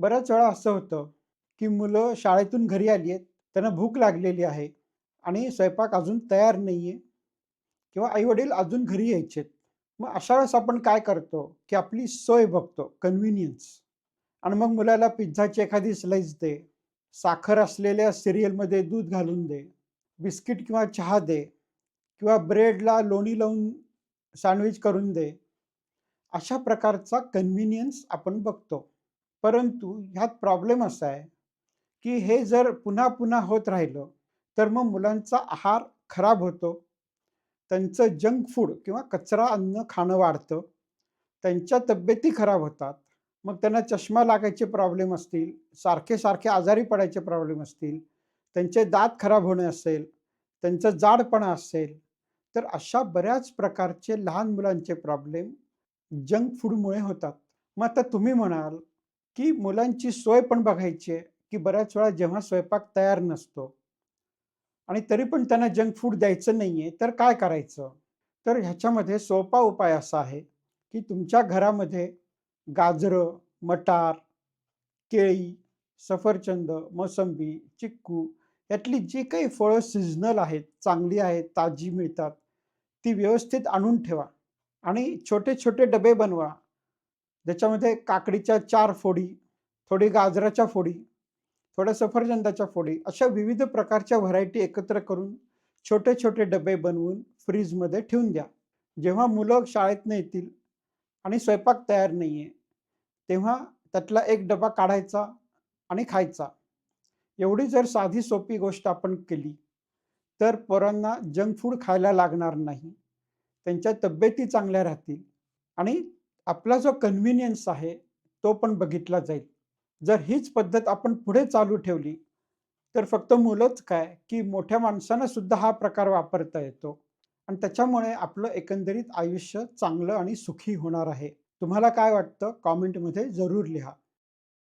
बऱ्याच वेळा असं होतं, की मुलं शाळेतून घरी आली आहेत, त्यांना भूक लागलेली आहे आणि स्वयंपाक अजून तयार नाहीये किंवा आई-वडील अजून घरी यायचेत. मग अशा वेळेस आपण काय करतो, की आपली सोय बघतो, कन्व्हिनियन्स आणि मग मुलाला पिझ्झाची एखादी स्लाईस दे, साखर असलेल्या सिरियलमध्ये दूध घालून दे, बिस्किट किंवा चहा दे किंवा ब्रेडला लोणी लावून सँडविच करून दे. अशा प्रकारचा कन्व्हिनियन्स आपण बघतो. परंतु ह्यात प्रॉब्लेम असा आहे, की हे जर पुन्हा-पुन्हा होत राहिलं, तर मग मुलांचा आहार खराब होतो. त्यांचं जंक फूड किंवा कचरा अन्न खाणं वाढतं. त्यांच्या तब्येती खराब होतात. मग त्यांना चष्मा लागायचे प्रॉब्लेम असतील, सारखे-सारखे आजारी पडायचे प्रॉब्लेम असतील, त्यांचे दात खराब होणे असेल, त्यांचं जाडपणा असेल, तर अशा बऱ्याच प्रकारचे लहान मुलांचे प्रॉब्लेम जंक फूडमुळे होतात. मग आता तुम्ही म्हणाल, की मुलांची सोय पण बघायची आहे, की बऱ्याच वेळा जेव्हा स्वयंपाक तयार नसतो आणि तरी पण त्यांना जंक फूड द्यायचं नाहीये, तर काय करायचं? तर ह्याच्यामध्ये सोपा उपाय असा आहे, की तुमच्या घरामध्ये गाजरं, मटार, केळी, सफरचंद, मोसंबी, चिक्कू यातली जी काही फळं सीझनल आहेत, चांगली आहेत, ताजी मिळतात, ती व्यवस्थित आणून ठेवा आणि छोटे-छोटे डबे बनवा. ज्याच्यामध्ये काकडीच्या 4 फोडी, थोडी गाजराच्या फोडी, थोड्या सफरचंदाच्या फोडी, अशा विविध प्रकारच्या व्हरायटी एकत्र करून छोटे-छोटे डबे बनवून फ्रीजमध्ये ठेवून द्या. जेव्हा मुलं शाळेतनं येतील आणि स्वयंपाक तयार नाहीये, तेव्हा त्यातला एक डबा काढायचा आणि खायचा. एवढी जर साधी सोपी गोष्ट आपण केली, तर पोरांना जंक फूड खायला लागणार नाही. त्यांच्या तब्येती चांगल्या राहतील आणि आपला जो कन्व्हिनियन्स आहे, तो पण बघितला जाईल. जर हीच पद्धत आपण पुढे चालू ठेवली, तर फक्त मुलंच काय, की मोठ्या माणसांना सुद्धा हा प्रकार वापरता येतो आणि त्याच्यामुळे आपलं एकंदरीत आयुष्य चांगलं आणि सुखी होणार आहे. तुम्हाला काय वाटतं? कमेंटमध्ये जरूर लिहा.